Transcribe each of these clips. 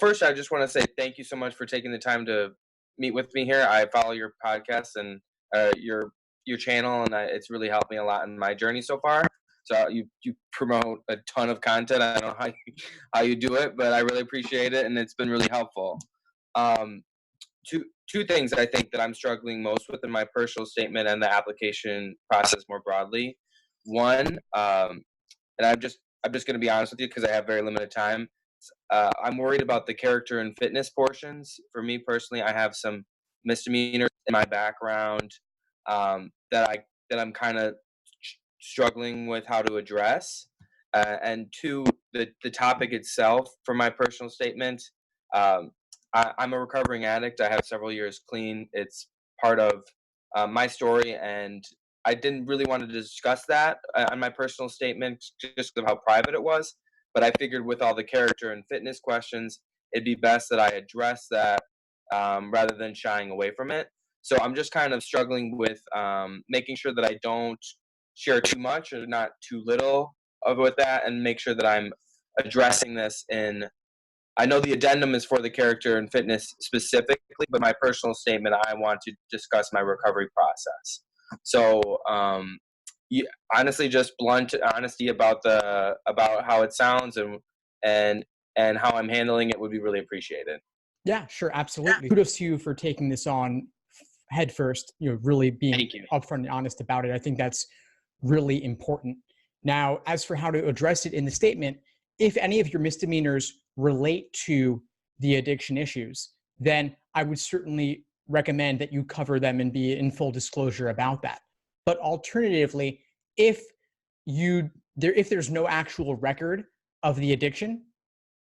first, I just want to say thank you so much for taking the time to meet with me here. I follow your podcast and your channel, and it's really helped me a lot in my journey so far. So you promote a ton of content. I don't know how you do it, but I really appreciate it, and it's been really helpful. Um, two things I think that I'm struggling most with in my personal statement and the application process more broadly. One, and I'm just going to be honest with you because I have very limited time. I'm worried about the character and fitness portions. For me personally, I have some misdemeanors in my background that I'm kind of struggling with how to address. And two, the topic itself for my personal statement. Um, I'm a recovering addict. I have several years clean. It's part of my story, and I didn't really want to discuss that on my personal statement just because of how private it was. But I figured with all the character and fitness questions, it'd be best that I address that rather than shying away from it. So I'm just kind of struggling with making sure that I don't share too much or not too little of with that, and make sure that I'm addressing this in. I know the addendum is for the character and fitness specifically, but my personal statement, I want to discuss my recovery process. So, yeah, honestly, just blunt honesty about how it sounds and and how I'm handling it would be really appreciated. Yeah, sure, absolutely. Kudos to you for taking this on head first, really being Thank you. upfront and honest about it. I think that's really important. Now, as for how to address it in the statement, if any of your misdemeanors relate to the addiction issues, then I would certainly recommend that you cover them and be in full disclosure about that. But alternatively, if if there's no actual record of the addiction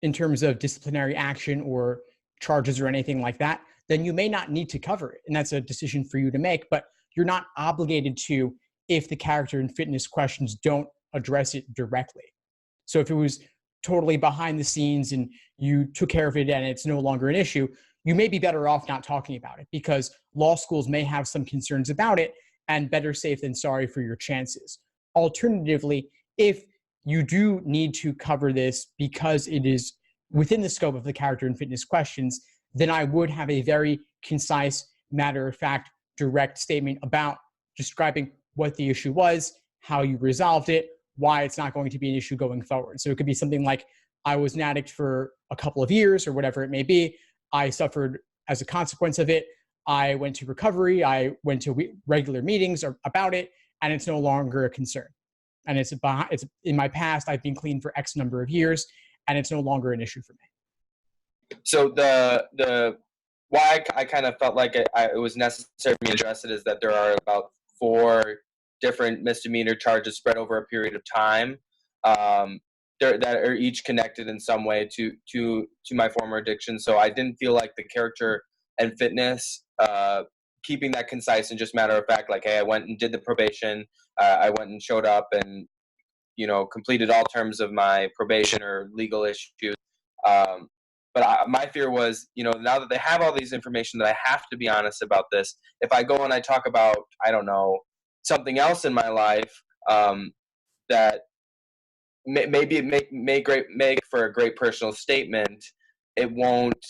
in terms of disciplinary action or charges or anything like that, then you may not need to cover it. And that's a decision for you to make, but you're not obligated to if the character and fitness questions don't address it directly. So if it was totally behind the scenes and you took care of it and it's no longer an issue, you may be better off not talking about it because law schools may have some concerns about it, and better safe than sorry for your chances. Alternatively, if you do need to cover this because it is within the scope of the character and fitness questions, then I would have a very concise, matter-of-fact, direct statement about describing what the issue was, how you resolved it, why it's not going to be an issue going forward. So it could be something like, I was an addict for a couple of years or whatever it may be. I suffered as a consequence of it. I went to recovery. I went to regular meetings about it, and it's no longer a concern. And it's in my past, I've been clean for X number of years, and it's no longer an issue for me. So the why I kind of felt like it was necessary for me to address it is that there are about 4 different misdemeanor charges spread over a period of time that are each connected in some way to my former addiction. So I didn't feel like the character and fitness, keeping that concise and just matter of fact, like, hey, I went and did the probation, I went and showed up and completed all terms of my probation or legal issues. But my fear was, now that they have all these information, that I have to be honest about this. If I go and I talk about, I don't know, something else in my life that maybe it make for a great personal statement, it won't.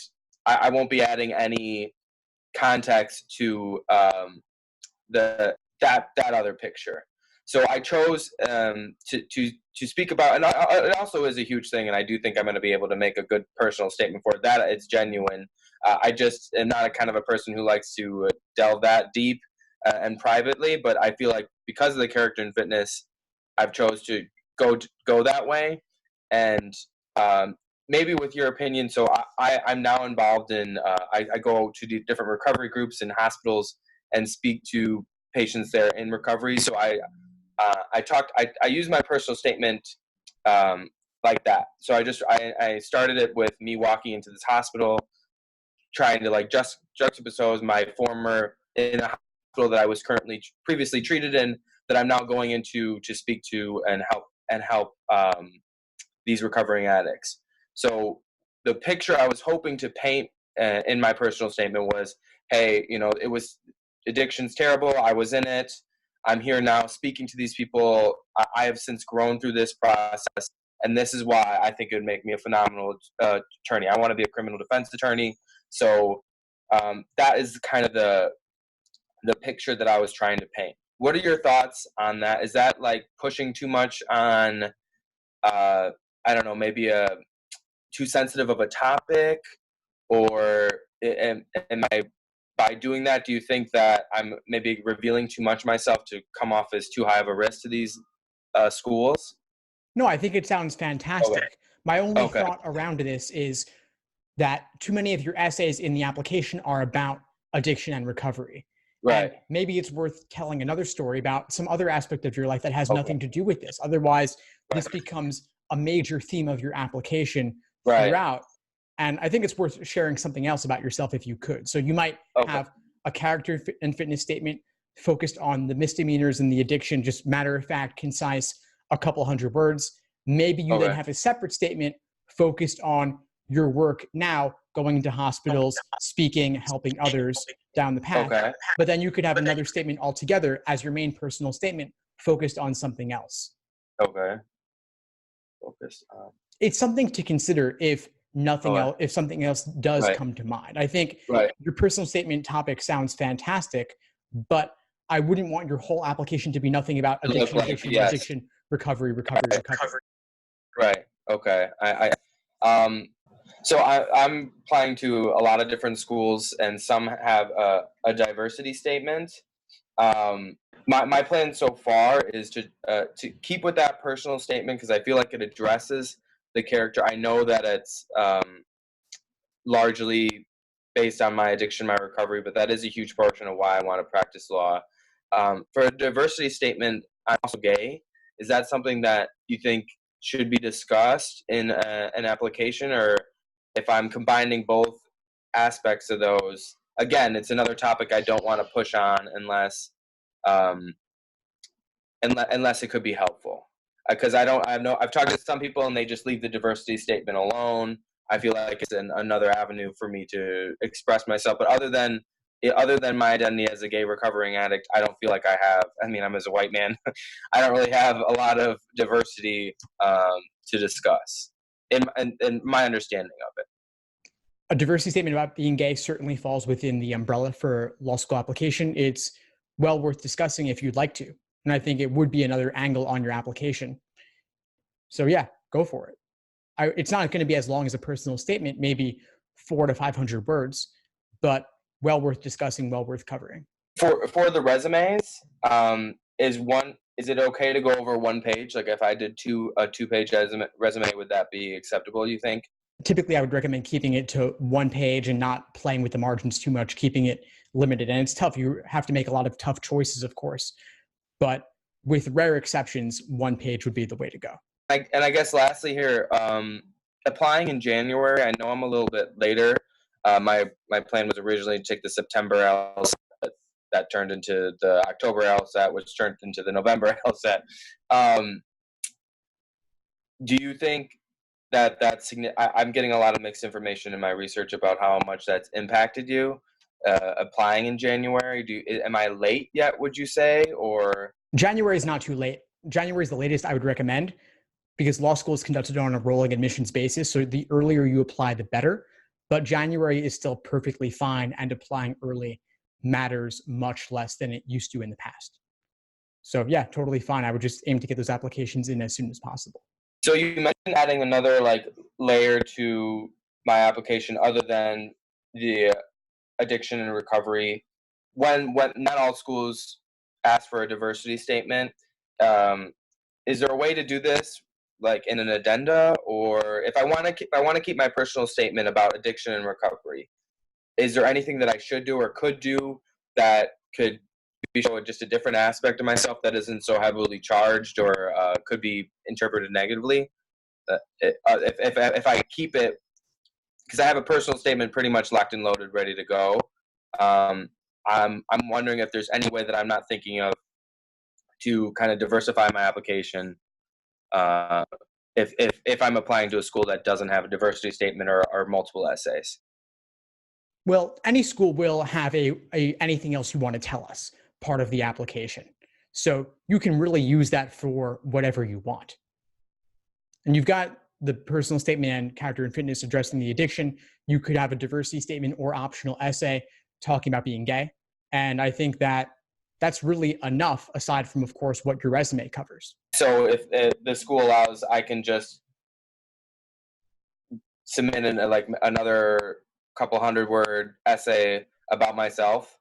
I won't be adding any context to that other picture. So I chose to speak about, and it also is a huge thing, and I do think I'm going to be able to make a good personal statement for it. That it's genuine. I just am not a kind of a person who likes to delve that deep and privately, but I feel like because of the character and fitness, I've chose to go that way, and maybe with your opinion. So I'm now involved in. I go to the different recovery groups and hospitals and speak to patients there in recovery. So I use my personal statement like that. So I started it with me walking into this hospital, trying to just juxtapose my former in a hospital that I was previously treated in, that I'm now going into to speak to and help these recovering addicts. So the picture I was hoping to paint in my personal statement was, hey, it was addiction's terrible. I was in it. I'm here now speaking to these people. I have since grown through this process. and this is why I think it would make me a phenomenal attorney. I want to be a criminal defense attorney. So that is kind of the picture that I was trying to paint. What are your thoughts on that? Is that like pushing too much on, I don't know, maybe a too sensitive of a topic, or am I, by doing that, do you think that I'm maybe revealing too much myself to come off as too high of a risk to these schools? No, I think it sounds Okay. fantastic. My only Okay. thought around this is that too many of your essays in the application are about addiction and recovery. And Right. maybe it's worth telling another story about some other aspect of your life that has Okay. nothing to do with this. Otherwise, Right. this becomes a major theme of your application Right. throughout. And I think it's worth sharing something else about yourself if you could. So you might Okay. have a character and fitness statement focused on the misdemeanors and the addiction, just matter of fact, concise, a couple hundred words. Maybe you then Okay. have a separate statement focused on your work now, going into hospitals, speaking, helping others down the path. Okay. But then you could have another statement altogether as your main personal statement focused on something else. Okay. Focus on. It's something to consider if nothing Okay. else, if something else does Right. come to mind. I think Right. your personal statement topic sounds fantastic, but I wouldn't want your whole application to be nothing about Look addiction, like, addiction, yes. addiction, recovery, recovery, recovery. Right. Okay. So I'm applying to a lot of different schools, and some have a diversity statement. My plan so far is to keep with that personal statement, because I feel like it addresses the character. I know that it's largely based on my addiction, my recovery, but that is a huge portion of why I want to practice law. For a diversity statement, I'm also gay. Is that something that you think should be discussed in an application, or if I'm combining both aspects of those? Again, it's another topic I don't want to push on um, unless it could be helpful. Because I've talked to some people and they just leave the diversity statement alone. I feel like it's another avenue for me to express myself. But other than my identity as a gay recovering addict, I don't feel like I have. I mean, I'm as a white man, I don't really have a lot of diversity to discuss in my understanding of it. A diversity statement about being gay certainly falls within the umbrella for law school application. It's well worth discussing if you'd like to. And I think it would be another angle on your application. So yeah, go for it. It's not going to be as long as a personal statement, maybe 400 to 500 words, but well worth discussing, well worth covering. For the resumes, is it okay to go over one page? Like if I did a 2-page resume, would that be acceptable, you think? Typically, I would recommend keeping it to one page and not playing with the margins too much, keeping it limited. And it's tough. You have to make a lot of tough choices, of course. But with rare exceptions, one page would be the way to go. And I guess lastly here, applying in January, I know I'm a little bit later. My plan was originally to take the September LSAT, that turned into the October LSAT, which turned into the November LSAT. Do you think that's I'm getting a lot of mixed information in my research about how much that's impacted you applying in January? Am I late yet, would you say, or? January is not too late. January is the latest I would recommend, because law school is conducted on a rolling admissions basis. So the earlier you apply, the better. But January is still perfectly fine, and applying early matters much less than it used to in the past. So yeah, totally fine. I would just aim to get those applications in as soon as possible. So you mentioned adding another layer to my application other than the addiction and recovery. When not all schools ask for a diversity statement, is there a way to do this like in an addenda, or if I want to keep my personal statement about addiction and recovery, is there anything that I should do or could do that could show just a different aspect of myself that isn't so heavily charged or could be interpreted negatively? If I keep it, because I have a personal statement pretty much locked and loaded, ready to go. I'm wondering if there's any way that I'm not thinking of to kind of diversify my application. If I'm applying to a school that doesn't have a diversity statement or multiple essays. Well, any school will have a anything else you want to tell us part of the application. So you can really use that for whatever you want. And you've got the personal statement and character and fitness addressing the addiction. You could have a diversity statement or optional essay talking about being gay. And I think that that's really enough, aside from, of course, what your resume covers. So if the school allows, I can just submit like another couple 100-word essay about myself,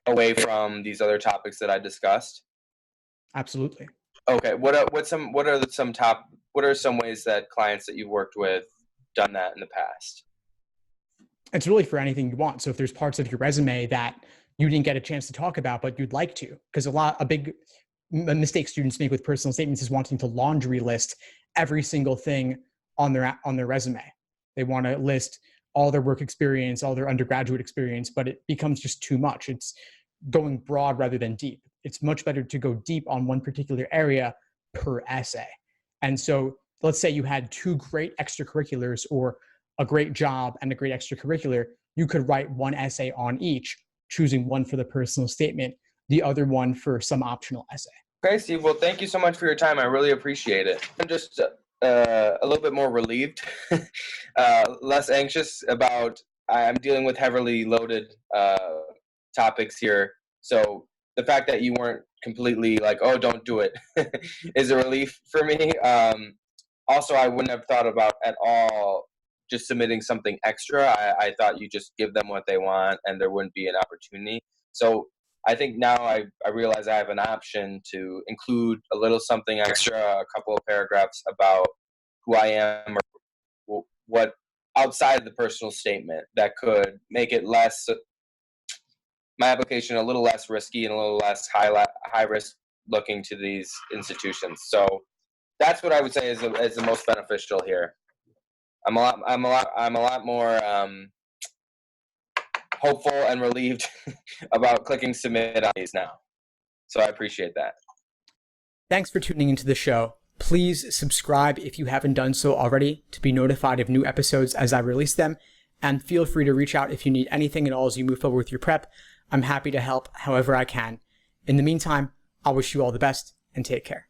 away from these other topics that I discussed. Absolutely. Okay. What are some ways that clients that you've worked with done that in the past? It's really for anything you want. So if there's parts of your resume that you didn't get a chance to talk about, but you'd like to, because a big mistake students make with personal statements is wanting to laundry list every single thing on their resume. They want to list all their work experience, all their undergraduate experience, but it becomes just too much. It's going broad rather than deep. It's much better to go deep on one particular area per essay. And so let's say you had 2 great extracurriculars or a great job and a great extracurricular. You could write one essay on each, choosing one for the personal statement, the other one for some optional essay. Okay, Steve. Well, thank you so much for your time. I really appreciate it. I'm just a little bit more relieved, less anxious about. I'm dealing with heavily loaded topics here, so the fact that you weren't completely like, "Oh, don't do it," is a relief for me. Also, I wouldn't have thought about at all just submitting something extra. I thought you just give them what they want, and there wouldn't be an opportunity. So I think now I realize I have an option to include a little something extra, a couple of paragraphs about who I am or what outside of the personal statement that could make it my application a little less risky and a little less high risk looking to these institutions. So that's what I would say is the most beneficial here. I'm a lot more hopeful and relieved about clicking submit on these now. So I appreciate that. Thanks for tuning into the show. Please subscribe if you haven't done so already to be notified of new episodes as I release them. And feel free to reach out if you need anything at all as you move forward with your prep. I'm happy to help however I can. In the meantime, I'll wish you all the best and take care.